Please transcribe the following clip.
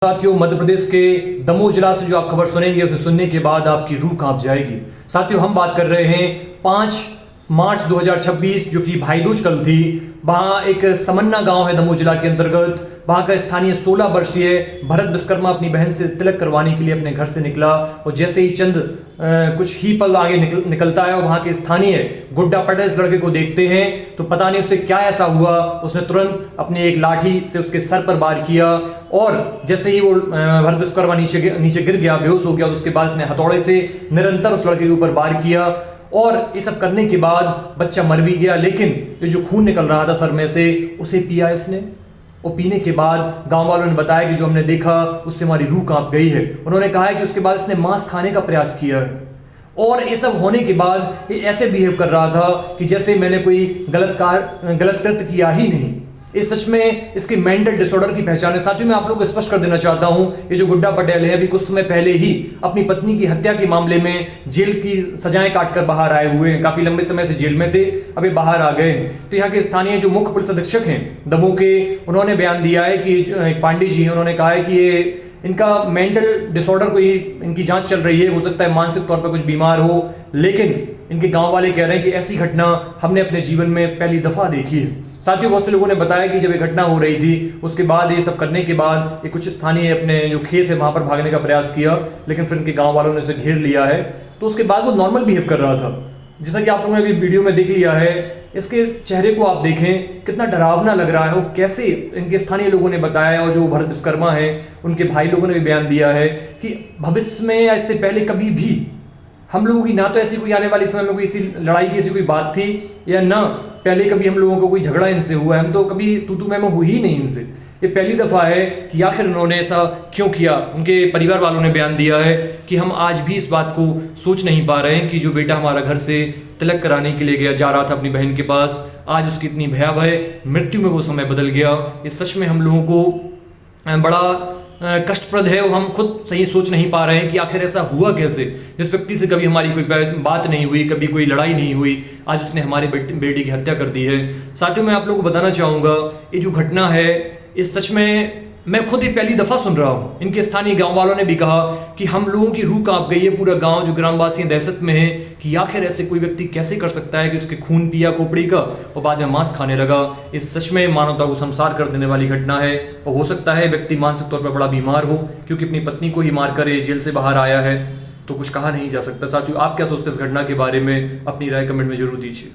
साथियों, मध्य प्रदेश के दमोह जिला से जो आप खबर सुनेंगे उसे सुनने के बाद आपकी रूह कांप जाएगी। साथियों, हम बात कर रहे हैं 5 मार्च 2026 जो कि भाई दूज कल थी। वहाँ एक समन्ना गांव है दमोह जिला के अंतर्गत। वहाँ का स्थानीय 16 वर्षीय भरत विश्वकर्मा अपनी बहन से तिलक करवाने के लिए अपने घर से निकला और जैसे ही चंद कुछ ही पल आगे निकलता है और वहाँ के स्थानीय गुड्डा पटेल इस लड़के को देखते हैं तो पता नहीं उसे क्या ऐसा हुआ, उसने तुरंत अपनी एक लाठी से उसके सर पर वार किया और जैसे ही वो भरत विश्वकर्मा नीचे गिर गया, बेहोश हो गया, तो उसके बाद उसने हथौड़े से निरंतर उस लड़के के ऊपर वार किया और ये सब करने के बाद बच्चा मर भी गया। लेकिन ये जो खून निकल रहा था सर में से उसे पिया इसने और पीने के बाद गांव वालों ने बताया कि जो हमने देखा उससे हमारी रूह कांप गई है। उन्होंने कहा है कि उसके बाद इसने मांस खाने का प्रयास किया है और ये सब होने के बाद ये ऐसे बिहेव कर रहा था कि जैसे मैंने कोई गलत कृत्य किया ही नहीं। ये सच में इसके मेंटल डिसऑर्डर की पहचान है। साथियों, मैं आप लोगों को स्पष्ट कर देना चाहता हूं, ये जो गुड्डा पटेल है अभी कुछ समय पहले ही अपनी पत्नी की हत्या के मामले में जेल की सजाएं काटकर बाहर आए हुए हैं। काफी लंबे समय से जेल में थे, अभी बाहर आ गए हैं। तो यहाँ के स्थानीय जो मुख्य पुलिस अधीक्षक हैं दमोह के, उन्होंने बयान दिया है कि एक पांडे जी हैं, उन्होंने कहा है कि ये इनका मेंटल डिसऑर्डर कोई इनकी जांच चल रही है, हो सकता है मानसिक तौर पर कुछ बीमार हो। लेकिन इनके गांव वाले कह रहे हैं कि ऐसी घटना हमने अपने जीवन में पहली दफा देखी है। साथियों, बहुत से लोगों ने बताया कि जब ये घटना हो रही थी उसके बाद ये सब करने के बाद ये कुछ स्थानीय अपने जो खेत है वहां पर भागने का प्रयास किया, लेकिन फिर इनके गांव वालों ने उसे घेर लिया है। तो उसके बाद वो नॉर्मल बिहेव कर रहा था, जैसा कि आप लोगों ने अभी वीडियो में देख लिया है। इसके चेहरे को आप देखें, कितना डरावना लग रहा है। वो कैसे इनके स्थानीय लोगों ने बताया और जो भरत विश्वकर्मा है उनके भाई लोगों ने भी बयान दिया है कि भविष्य में या इससे पहले कभी भी हम लोगों की ना तो ऐसी कोई आने वाले समय में कोई ऐसी लड़ाई की ऐसी कोई बात थी या ना पहले कभी हम लोगों को कोई झगड़ा इनसे हुआ है। हम तो कभी तू मैं हुई ही नहीं इनसे। ये पहली दफा है कि आखिर उन्होंने ऐसा क्यों किया। उनके परिवार वालों ने बयान दिया है कि हम आज भी इस बात को सोच नहीं पा रहे हैं कि जो बेटा हमारा घर से तिलक कराने के लिए जा रहा था अपनी बहन के पास, आज उसकी इतनी भयावह मृत्यु में वो समय बदल गया। ये सच में हम लोगों को बड़ा कष्टप्रद है और हम खुद सही सोच नहीं पा रहे हैं कि आखिर ऐसा हुआ कैसे। जिस व्यक्ति से कभी हमारी कोई बात नहीं हुई, कभी कोई लड़ाई नहीं हुई, आज उसने हमारे बेटी की हत्या कर दी है। साथियों, मैं आप लोगों को बताना चाहूँगा ये जो घटना है इस सच में मैं खुद ही पहली दफ़ा सुन रहा हूँ। इनके स्थानीय गांव वालों ने भी कहा कि हम लोगों की रूह कांप गई है। पूरा गांव जो ग्रामवासी दहशत में है कि आखिर ऐसे कोई व्यक्ति कैसे कर सकता है कि उसके खून पिया खोपड़ी का और बाद में मांस खाने लगा। इस सच में मानवता को शर्मसार कर देने वाली घटना है और हो सकता है व्यक्ति मानसिक तौर पर बड़ा बीमार हो, क्योंकि अपनी पत्नी को ही मारकर ये जेल से बाहर आया है तो कुछ कहा नहीं जा सकता। साथियों, आप क्या सोचते हैं इस घटना के बारे में? अपनी राय कमेंट में जरूर दीजिए।